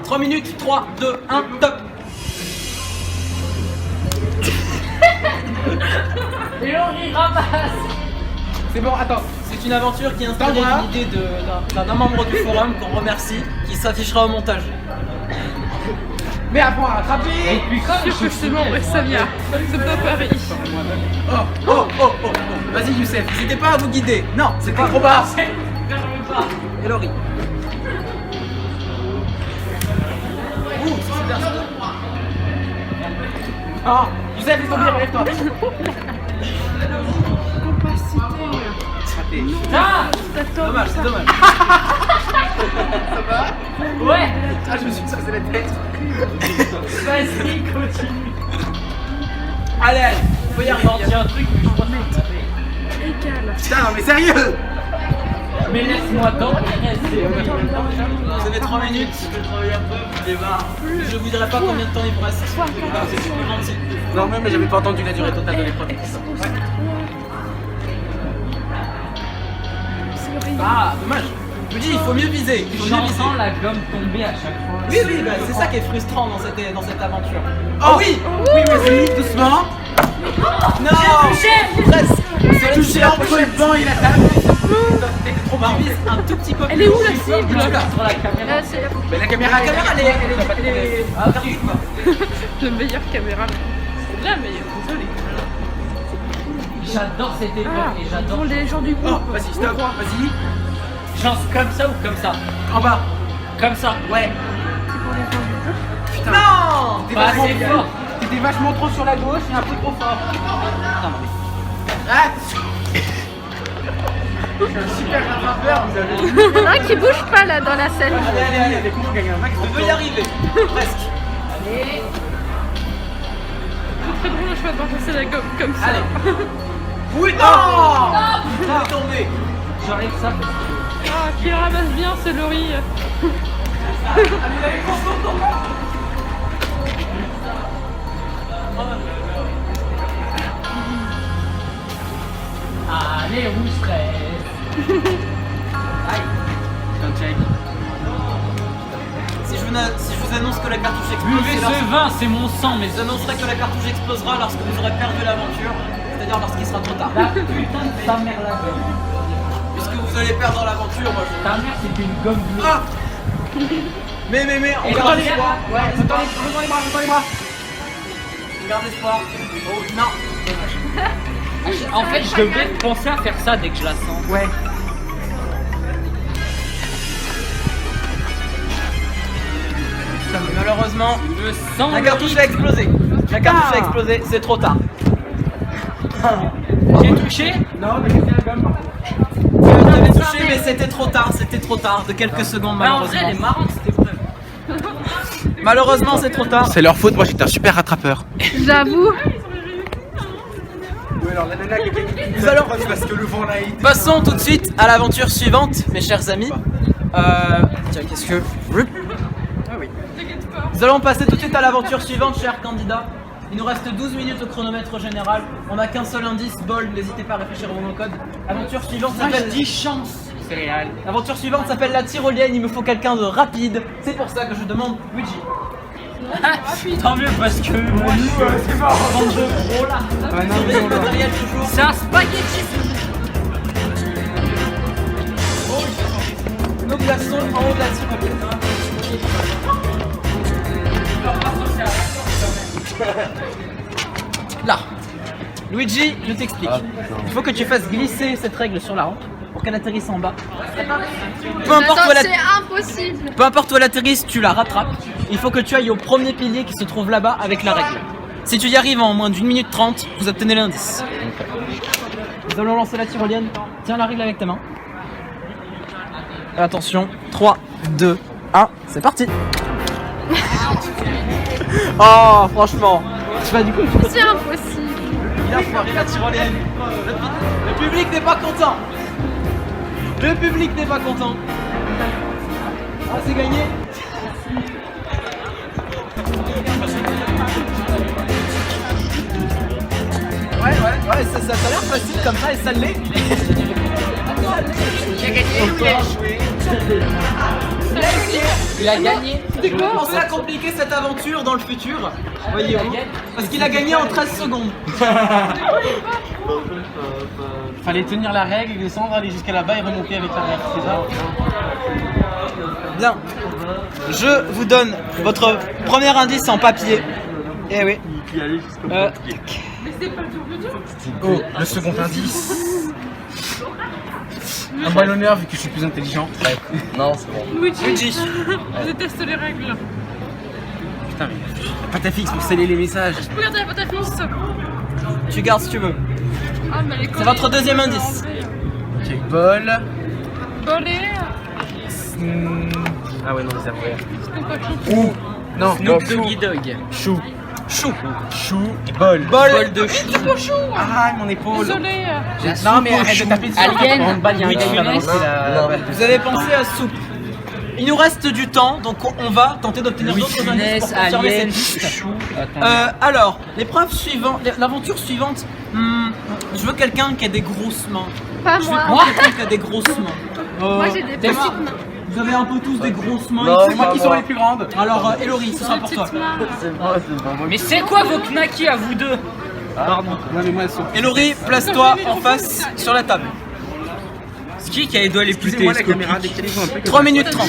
3 minutes, 3, 2, 1, top. Et on y ramasse. C'est bon, attends. C'est une aventure qui est inspirée T'envoies. d'une idée d'un membre du forum qu'on remercie, qui s'affichera au montage. Mais apprends à attraper. Et puis comme Je peux ce membre et Samia. C'est pas Paris. Oh. Vas-y Youssef, n'hésitez pas à vous guider. Non, c'est pas trop bas. Elori. Ouh, c'est super ça. Oh, Youssef, laisse tomber, relève-toi. Compacité. Ah, Dommage, c'est dommage. ouais. Ah, je me suis cassé la tête. Vas-y, continue. Allez, faut y arriver. Il y a un truc que je crois que Égal. Putain, non, mais sérieux. mais laisse-moi dans et reste. Vous avez 3 minutes, je vais travailler un peu, et ben, je vous dirai pas combien de temps il vous reste. Ah, c'est super gentil. Non, mais j'avais pas entendu la durée totale de l'épreuve. Ah, dommage. Je vous dis, il faut mieux viser. Il faut mieux viser. J'entends la gomme tomber à chaque fois. Oui, bah, c'est ça qui est frustrant dans cette aventure. Oh oui. Oui, vas-y, doucement. Non, presque. C'est Touché entre le banc et la table. T'es trop marrant. Un tout petit peu. Elle est où la cible? Là. Sur la caméra. C'est Mais la caméra, La caméra, elle est perdue, quoi. la meilleure caméra. C'est la meilleure. Désolée. J'adore cette époque Ah, et j'adore. pour les gens du Oh, groupe. vas-y, stop, vas-y. Genre comme ça ou comme ça? En bas. Comme ça. Ouais. Non. T'es Pas vachement assez fort. T'étais vachement trop sur la gauche et un peu trop fort. Ah. Je suis un super rattrapeur, vous avez. Il y en a un qui bouge pas là dans la scène. Allez. Avec moi, on gagne un max On de peut y temps. arriver. Presque. C'est très drôle le choix de passer la gomme comme ça. Allez. Oui, non. Putain, est tombé. J'enlève ça. Ah, qui ramasse bien, c'est Laurie. Allez, où serait? Putain, check. Si je vous annonce que la cartouche explose, Buvez c'est lorsque- ce vin, c'est mon sang, mais je vous annoncerai que la cartouche explosera lorsque vous aurez perdu l'aventure, c'est-à-dire lorsqu'il sera trop tard. la putain de ta mère la gomme. Puisque vous allez perdre l'aventure, moi je... Ta mère c'était une gomme bleue. Ah. Mais, on Et garde dans espoir. Ouais, attends les bras, attends les bras. On garde espoir. Oh, non. En fait, je devrais penser à faire ça dès que je la sens. Ouais. Putain, Malheureusement, Je sens la le cartouche a explosé. La cartouche a explosé, c'est trop tard. J'ai touché. Tu avais touché, mais c'était trop tard, de quelques secondes Mais en vrai, elle est malheureusement. marrante cette épreuve. Malheureusement, c'est trop tard. C'est leur faute, moi j'étais un super rattrapeur. J'avoue. Nous allons Parce que le vent l'a aidé. Passons tout de suite à l'aventure suivante, mes chers amis. Tiens, qu'est-ce que... Ah oui. Nous allons passer tout de suite à l'aventure suivante, chers candidats. Il nous reste 12 minutes au chronomètre général. On n'a qu'un seul indice, bol, n'hésitez pas à réfléchir au bon code. L'aventure suivante s'appelle... chance. Céréales. L'aventure suivante s'appelle la tyrolienne, il me faut quelqu'un de rapide. C'est pour ça que je demande Luigi. Tant mieux parce que moi je suis bande de gros là. Surveillez le matériel toujours. C'est un spaghetti. Nos glaçons en haut de la tyrolienne. Là. Luigi, je t'explique. Il faut que tu fasses glisser cette règle sur la rampe pour qu'elle atterrisse en bas. Peu importe où elle C'est impossible. Peu importe où elle atterrisse, tu la rattrapes. Il faut que tu ailles au premier pilier qui se trouve là-bas avec la règle. Si tu y arrives en moins d'1 minute 30, vous obtenez l'indice. Nous allons lancer la tyrolienne. Tiens la règle avec tes mains. Attention, 3, 2, 1, c'est parti. Oh, franchement. Tu vas du coup. C'est impossible. Il a foiré la tyrolienne. Le public n'est pas content. Le public n'est pas content. Ah, c'est gagné. Ouais, ça a l'air facile comme ça et ça l'est. Il a gagné. Pensez à compliquer cette aventure dans le futur. Voyez-vous. Parce qu'il a gagné en 13 secondes. Fallait tenir la règle, descendre, aller jusqu'à là-bas et remonter avec la règle, c'est ça? Bien. Je vous donne votre premier indice en papier. Eh oui. Mais c'est pas tout le dur. Oh, le second indice. Un ballonneur vu que je suis plus intelligent. Luigi, je déteste les règles. Putain, mais pas ta fixe pour sceller les messages. Je peux regarder la pâte à fixe. Tu gardes si tu veux. Ah, mais les C'est votre deuxième indice. Ok, bol. Bolé. Ah ouais, non, les avoués. C'est pas chou. Ou. Non, Snoop Doggy Dog. Chou. Chou. Chou. Bol. Bol de chou. C'est pas chou. Ah, mon épaule. Désolé. Non, mais arrête de taper dessus. Alien. En bas, il y a un Oui, gars qui va Funès. balancer la. Vous avez pensé à soupe. Il nous reste du temps, donc on va tenter d'obtenir d'autres indices pour Funès, confirmer cette Alien, liste. chou. Alors, l'épreuve suivante, l'aventure suivante, je veux quelqu'un qui a des grosses mains. Pas Je veux moi. quelqu'un qui a des grosses mains. Moi, j'ai des petites mains. Vous avez un peu tous des grosses mains. C'est moi qui sont les plus grandes. Alors, Elori, ce sera Des pour toi. petites mains. Mais c'est quoi vos knackis à vous deux? Pardon. Non, mais moi, elles sont. Elori, place-toi en face sur la table. C'est qui a les doigts les plus Excusez-moi, la télescopiques? caméra décalez-vous un peu. 3 minutes 30.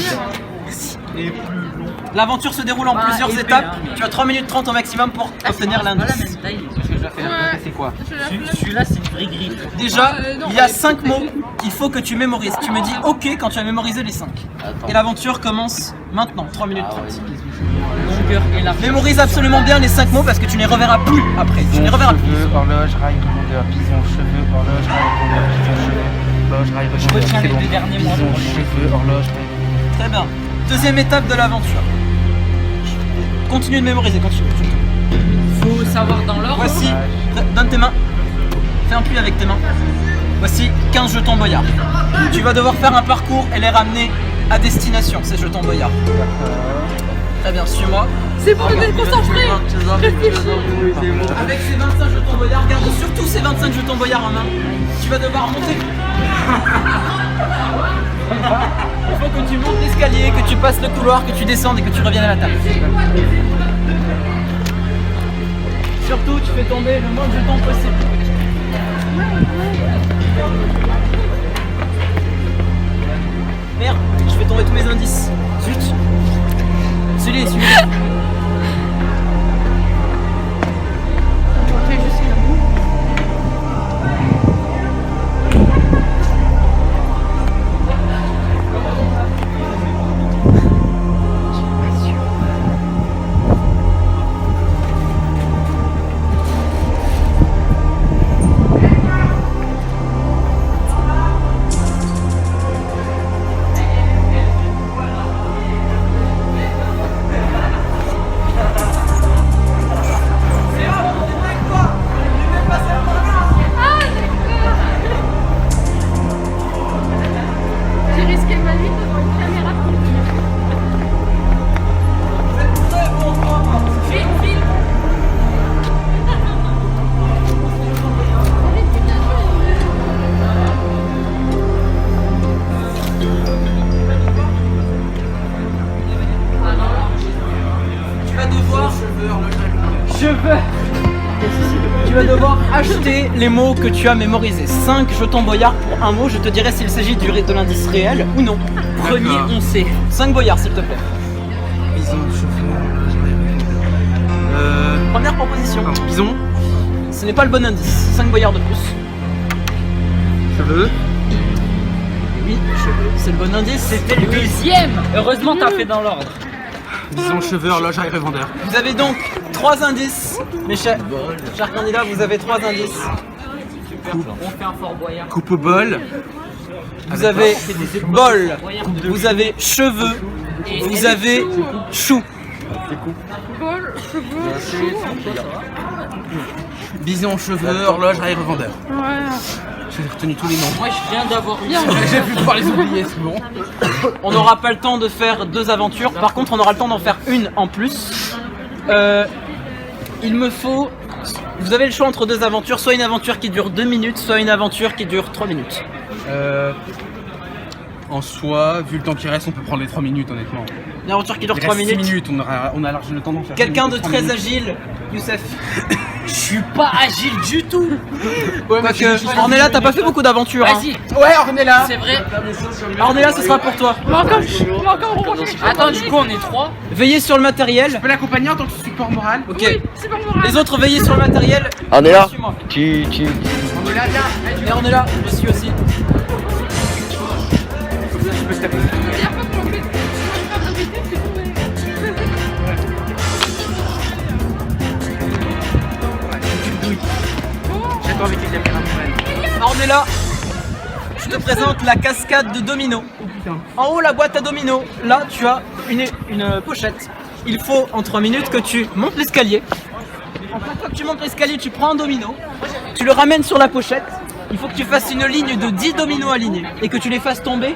L'aventure se déroule en plusieurs épais, étapes. hein, mais- Tu as 3 minutes 30 au maximum pour obtenir Pas la même l'indice. taille. C'est quoi? Je la flemme. Celui-là, c'est une vraie griffe. Déjà, non, il y a elle est 5 coupée. mots qu'il faut que tu mémorises. Tu me dis OK quand tu as mémorisé les 5. Et l'aventure commence maintenant, 3 minutes 30. Longueur et la Mémorise absolument bien les 5 mots parce que tu ne les reverras plus après. Tu ne les reverras plus. Cheveux, horloge, rail, rondeur, bison, cheveux, horloge, rail, rondeur, bison, cheveux, horloge, rail, retiens rondeur, les c'est bon. deux derniers mots. Bison, cheveux, horloge, rail. Très bien. Deuxième étape de l'aventure. Continue de mémoriser, continue. Faut savoir dans l'ordre. Voici, donne tes mains. Fais un puits avec tes mains. Voici 15 jetons boyards. Tu vas devoir faire un parcours et les ramener à destination, ces jetons boyards. Très bien, suis-moi. C'est pour me concentrer. Réfléchis. Avec ces 25 jetons boyards, garde surtout ces 25 jetons boyards en main. Tu vas devoir monter. Il faut que tu montes l'escalier, que tu passes le couloir, que tu descendes et que tu reviennes à la table. Surtout, tu fais tomber le moins de jetons possible. Merde, je fais tomber tous mes indices. Zut. Suis-les, suis-les. Fais juste là. Tu vas devoir acheter les mots que tu as mémorisés. 5 jetons boyards pour un mot. Je te dirai s'il s'agit de l'indice réel ou non. Premier, on sait. 5 boyards, s'il te plaît. Bison, cheveux. Première proposition. Bison, Ce n'est pas le bon indice. 5 boyards de plus. cheveux. Oui, cheveux. C'est le bon indice. C'était le deuxième. Heureusement, t'as fait dans l'ordre. Bison, cheveux, horloge, et revendeur. Vous avez donc 3 indices. Mes chers candidats, vous avez 3 indices. On fait un fort boyard. Coupe au bol. Vous avez bol. Vous avez cheveux. Vous avez chou. Bol, cheveux, chou. Bison, cheveux, horloge, et revendeur. Ouais. J'ai retenu tous les noms. Moi, je viens d'avoir eu. J'ai pu pouvoir les oublier, c'est bon. On n'aura pas le temps de faire 2 aventures. Par contre, on aura le temps d'en faire une en plus. Il me faut... Vous avez le choix entre 2 aventures. Soit une aventure qui dure 2 minutes, soit une aventure qui dure 3 minutes. En soi, vu le temps qui reste, on peut prendre les 3 minutes, honnêtement. Une aventure qui dure Il 3 reste 6 minutes. minutes, on a largement le temps d'en faire. Quelqu'un de 3 très minutes. agile, Youssef. Je suis pas agile du tout. Quoique, Ornella, t'as pas fait beaucoup d'aventures. Hein. Vas-y, Ouais, Ornella. c'est vrai. Ornella, ce sera pour toi. On va encore reprocher quelque chose. Attends, du coup, on est 3. Veillez sur le matériel. Je peux l'accompagner en tant que support moral. Ok. Oui, c'est pas moral. Les autres, veillez sur le matériel. Ornella, Suis-moi. tu... Ornella, viens. Et Ornella, je suis aussi. Je peux se taper. Il y a pas pour l'embêter. Moi, je vais pas t'embêter, c'est tout, ouais. J'attends avec les caméras moral. Ornella, je te présente la cascade de dominos. En haut, la boîte à dominos. Là, tu as une pochette. Il faut en 3 minutes que tu montes l'escalier. En chaque fois que tu montes l'escalier, tu prends un domino. Tu le ramènes sur la pochette. Il faut que tu fasses une ligne de 10 dominos alignés et que tu les fasses tomber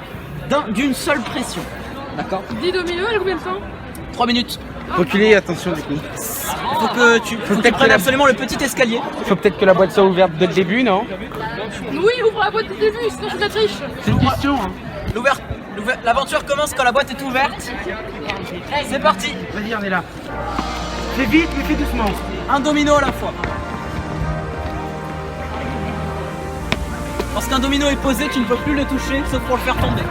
d'une seule pression. D'accord? 10 dominos, elle combien de temps? 3 minutes. Reculez, attention du coup. Il faut que tu prennes absolument le petit escalier. Faut peut-être que la boîte soit ouverte dès le début, non? Oui, ouvre la boîte du début, sinon c'est de la triche. C'est une question, hein. L'aventure commence quand la boîte est ouverte. C'est parti. Vas-y, Ornella. Fais vite, mais fais doucement. Un domino à la fois. Lorsqu'un domino est posé, tu ne peux plus le toucher sauf pour le faire tomber.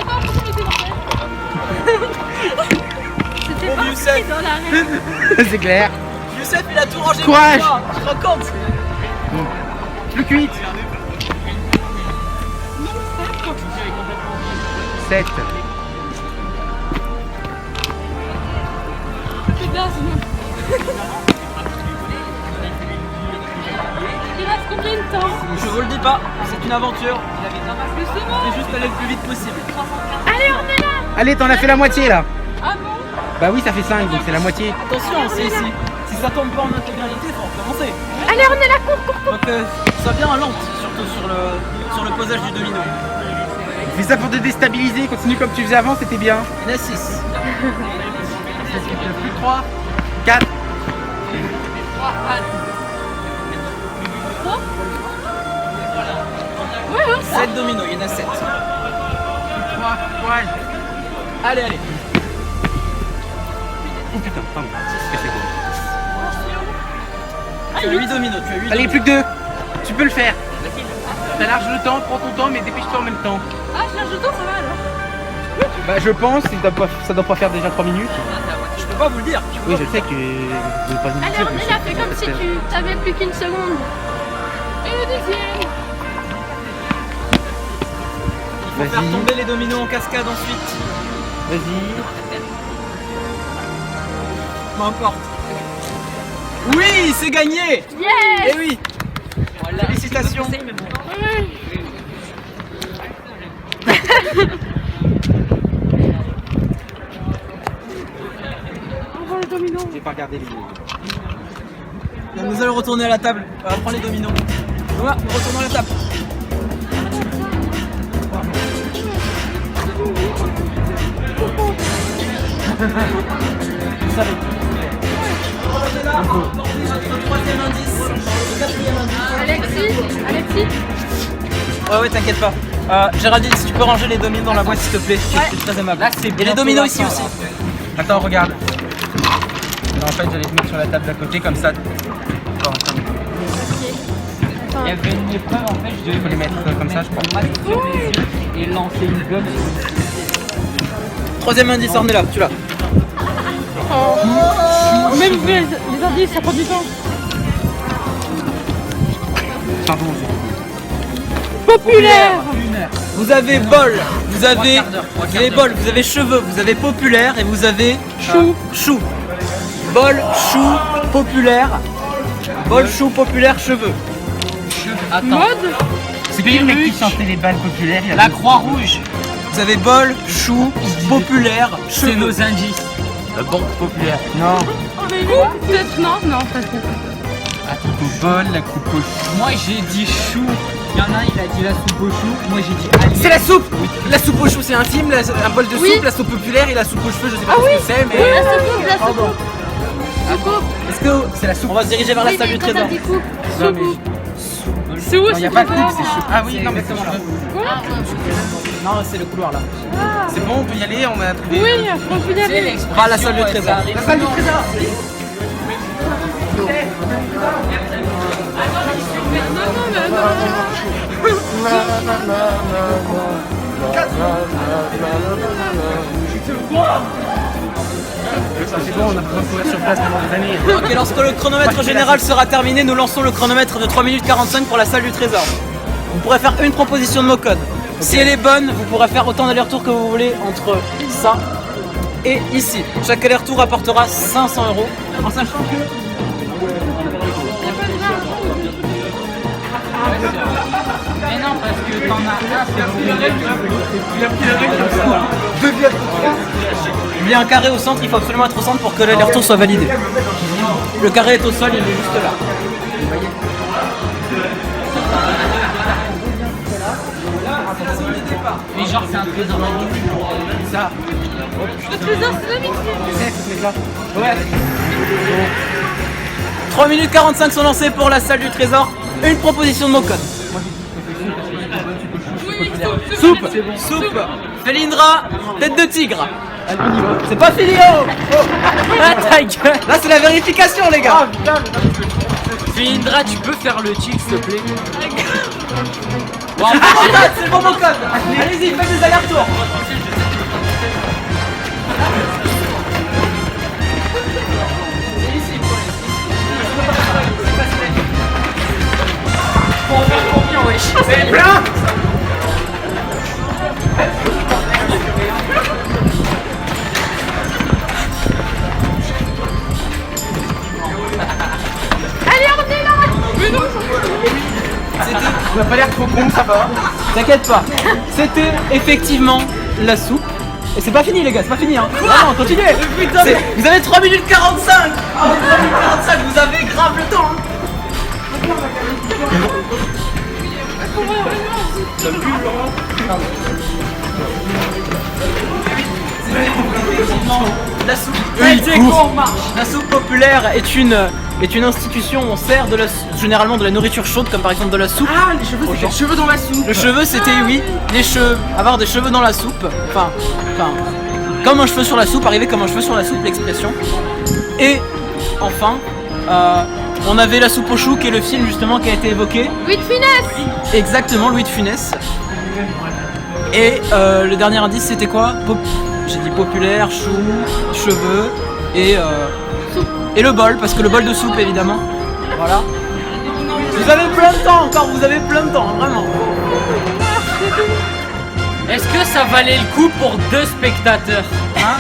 Attends, faut qu'on était dans C'était Bon, Youssef. dans la règle. C'est clair. Youssef, il a tout rangé. Courage. pour toi. Tu te rends compte? Plus que 8. 7. C'est dingue, sinon. Il reste combien de temps? Je vous le dis pas, c'est une aventure. Justement. C'est juste aller le plus vite possible. Allez, on est là. Allez, t'en as fait la moitié là. Ah bon? Bah oui, ça fait 5, donc c'est la moitié. Attention, c'est ici. Si ça tombe pas en intégralité, faut recommencer. Allez, on est là, cours. Donc, sois bien lente, surtout sur le posage du domino. Fais ça pour te déstabiliser, continue comme tu faisais avant, c'était bien. Il y en a 6. Plus 3. 4. 7 dominos, il y en a 7. 3. Ouais. Allez, allez. Oh putain, pardon. Tu as 8 dominos, tu as 8 Allez, plus que 2. Tu peux le faire. T'as large le temps, prends ton temps, mais dépêche-toi en même temps. Ah, je cherche le temps, ça va alors. Bah je pense, ça doit pas faire déjà 3 minutes. Je peux pas vous le dire. Oui, je sais que vous ne pas nous Allez, dire, on mais est là, fais comme si tu t'avais plus qu'une seconde. Et le deuxième. Il faut faire Vas-y. tomber les dominos en cascade ensuite. Vas-y. Peu importe. Oui, c'est gagné. Yes. Eh oui. Félicitations. J'ai pas regardé les Nous allons retourner à la table. Prends les dominos. Thomas, nous retournons à la table. Vous savez. On est là, notre troisième indice, le quatrième indice. Alexis. Ouais, t'inquiète pas. Géraldine, si tu peux ranger les dominos dans la boîte, s'il te plaît. C'est très aimable. Là, c'est Et les bientôt dominos la ici fin, aussi. là. Attends, regarde. Non, en fait, j'allais te mettre sur la table d'à côté comme ça. Bon, Il y avait une épreuve en fait, je il faut les devais mettre comme ça, je crois. sur les yeux et lancer une gomme sur une... Troisième indice, Ornella, tu l'as. Même vous les indices, ça prend du temps. Pardon. Populaire. Vous avez bol, vous avez bol, vous avez cheveux, vous avez populaire et vous avez chou. Bol, chou, populaire. Bol, chou, populaire, cheveux. Attends, Mode. C'est qui le mec qui chantait les balles populaires? la Croix-Rouge, Vous avez bol, chou, populaire, c'est cheveux. nos indices. La banque populaire. Non. Peut-être non, pas trop. La coupe au bol, la coupe au chou. Moi j'ai dit chou, il y en a un il a dit la soupe au chou, moi j'ai dit allié. C'est la soupe. La soupe au chou, c'est un film, un bol de Oui. soupe, la soupe populaire et la soupe aux cheveux, je sais pas Ah ce oui. que c'est, mais... Oui, la soucoupe, la soucoupe. Soucoupe. Est-ce que C'est la soupe. on va se diriger vers la Oui, salle mais du quand trésor? t'as dit coupe. Non, mais... C'est où Non, il n'y a pas de coupe, c'est chou. Ah oui, non, mais c'est exactement cheveux. Non, c'est le couloir là. C'est bon, on peut y aller, on a trouvé. Oui, populaire. On va à la salle du trésor. La salle du trésor. C'est bon, on a besoin de courir sur place pendant des années. Ok, lorsque le chronomètre général sera terminé, nous lançons le chronomètre de 3 minutes 45 pour la salle du trésor. Vous pourrez faire une proposition de mot code. Si elle est bonne, vous pourrez faire autant d'allers-retours que vous voulez entre ça et ici. Chaque aller-retour rapportera 500 €, en sachant que... Mais non, parce que t'en as un, c'est brûlé. Il y a un carré au centre, il faut absolument être au centre pour que l'aller-retour soit validé. Le carré est au sol, il est juste là. Mais genre c'est un trésor magnifique. Ça. Le trésor, c'est la mixture. C'est ça. Ouais. 3 minutes 45 sont lancées pour la salle du trésor. Une proposition de mot code. Soupe. Soupe. Felindra, tête de tigre. C'est pas fini, oh. Ah, ta gueule. Là, c'est la vérification, les gars. Philindra, tu peux faire le tic s'il te plaît? Bon, c'est le bon mot code. Allez-y, faites des allers-retours. C'est plein. Allez, on est là. Mais non, On n'a pas l'air trop con, ça va. T'inquiète pas. C'était effectivement la soupe. Et c'est pas fini, les gars, c'est pas fini, hein. Vraiment, continuez. Vous avez 3 minutes 45. Ah, 3 minutes 45, vous avez grave le temps, hein. La soupe, la soupe populaire est une institution où on sert généralement de la nourriture chaude, comme par exemple de la soupe. Ah, les cheveux, c'est les cheveux dans la soupe. Le cheveu, c'était oui, les cheveux, avoir des cheveux dans la soupe. Enfin, comme un cheveu sur la soupe, arriver comme un cheveu sur la soupe, l'expression. Et enfin, on avait la soupe aux choux, qui est le film justement qui a été évoqué. Louis de Funès. Exactement, Louis de Funès. Et le dernier indice, c'était quoi? J'ai dit populaire, chou, cheveux et le bol, parce que le bol de soupe évidemment. Voilà. Vous avez plein de temps encore, vous avez plein de temps, vraiment. Est-ce que ça valait le coup pour 2 spectateurs? Hein?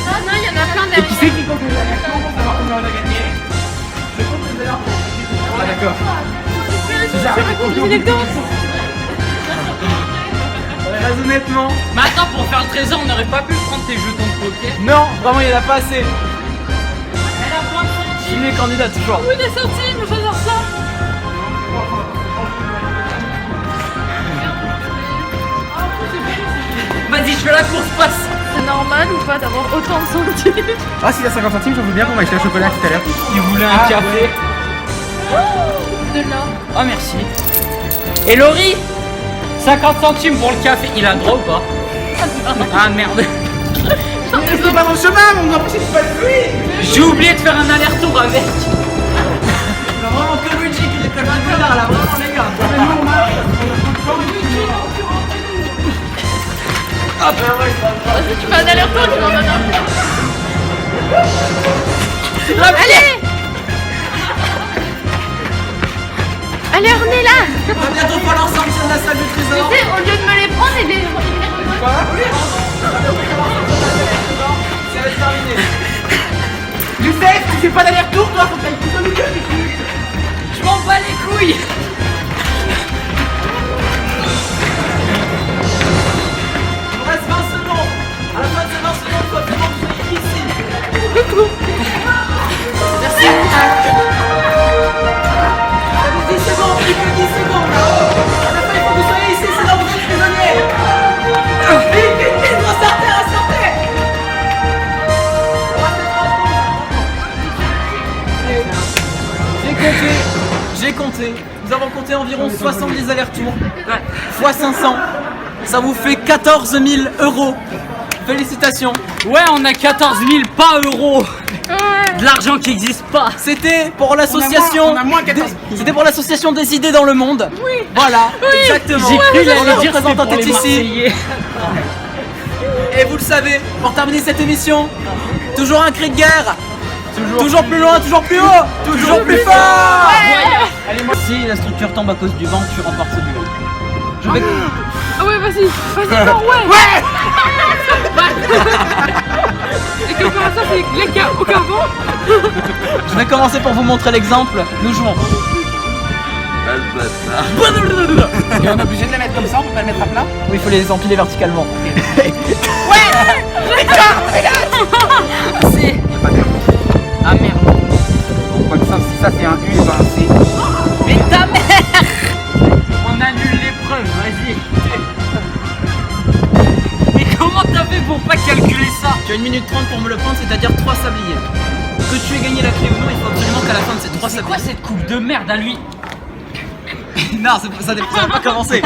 Ah non, il y en a plein derrière. Qui c'est qui compte les allers-retours pour savoir combien on a gagné? Ah, d'accord. Très honnêtement, Mais attends, pour faire le trésor, on n'aurait pas pu prendre tes jetons de poker? non, vraiment il n'y en a pas assez. Il est candidat toujours. Oui, des centimes, j'adore ça. Vas-y, je fais la course, passe! C'est normal ou pas d'avoir autant de centimes? Ah, s'il y a 50 centimes, j'en veux bien qu'on m'achète un chocolat tout à l'heure. Il voulait un café. De l'or. Oh, merci. Et Laurie 50 centimes pour le café. Il a droit ou pas? Ah merde. C'est pas mon chemin, mon gars, c'est pas lui. J'ai oublié de faire un aller-retour avec. Il a vraiment que Luigi qui décolle pas de connard là, vraiment les gars. Vas-y, tu fais un aller-retour, tu m'en donnes un. Allez. Allez, Ornella. On va bientôt falloir sortir de la salle du trésor. Tu sais, au lieu de me les prendre et de les Ça va être terminé. Youssef, tu fais pas d'aller-retour, toi, faut que t'ailles tout dans le cul. Je m'en bats les couilles. Il nous reste 20 secondes. À la fin de ces 20 secondes, il faut absolument que vous soyez ici. Merci. 10 secondes, plus que 10 secondes. À la fin, il faut que vous soyez ici, sinon vous êtes prisonniers. Vite, vite, vite, ressortez, ressortez. J'ai compté. Nous avons compté environ 70 allers-retours. Fois 500. Ça vous fait 14 000 €. Félicitations. Ouais, on a 14 000, pas euros. De l'argent qui n'existe pas. C'était pour l'association. On a moins 14 000. C'était pour l'association des idées dans le monde. Oui. Voilà. Exactement. J'ai cru On a l'allait dire c'était représentante pour les ici. Marseillais. Et vous le savez, pour terminer cette émission, toujours un cri de guerre. Toujours plus loin, toujours plus haut, toujours plus fort. Allez, moi, si la structure tombe à cause du vent, tu remportes celui-là. Je vais... Ah ouais, vas-y, vas-y, non, ouais. Et comment ça, c'est les gars, aucun vent. Je vais commencer pour vous montrer l'exemple. Nous jouons. Et on est obligé de les mettre comme ça, on peut pas les mettre à plat. Oui, il faut les empiler verticalement. C'est. Ah merde. Comme ça, si ça c'est un U, et ben c'est. Mais ta mère. On annule l'épreuve, vas-y. Mais comment t'as fait pour pas calculer ça? Tu as 1 minute 30 pour me le prendre, c'est-à-dire 3 sabliers. Que tu aies gagné la clé ou non, il faut absolument qu'à la fin de ces 3 C'est quoi sabliers. cette coupe de merde à lui? Non, ça n'a pas commencé.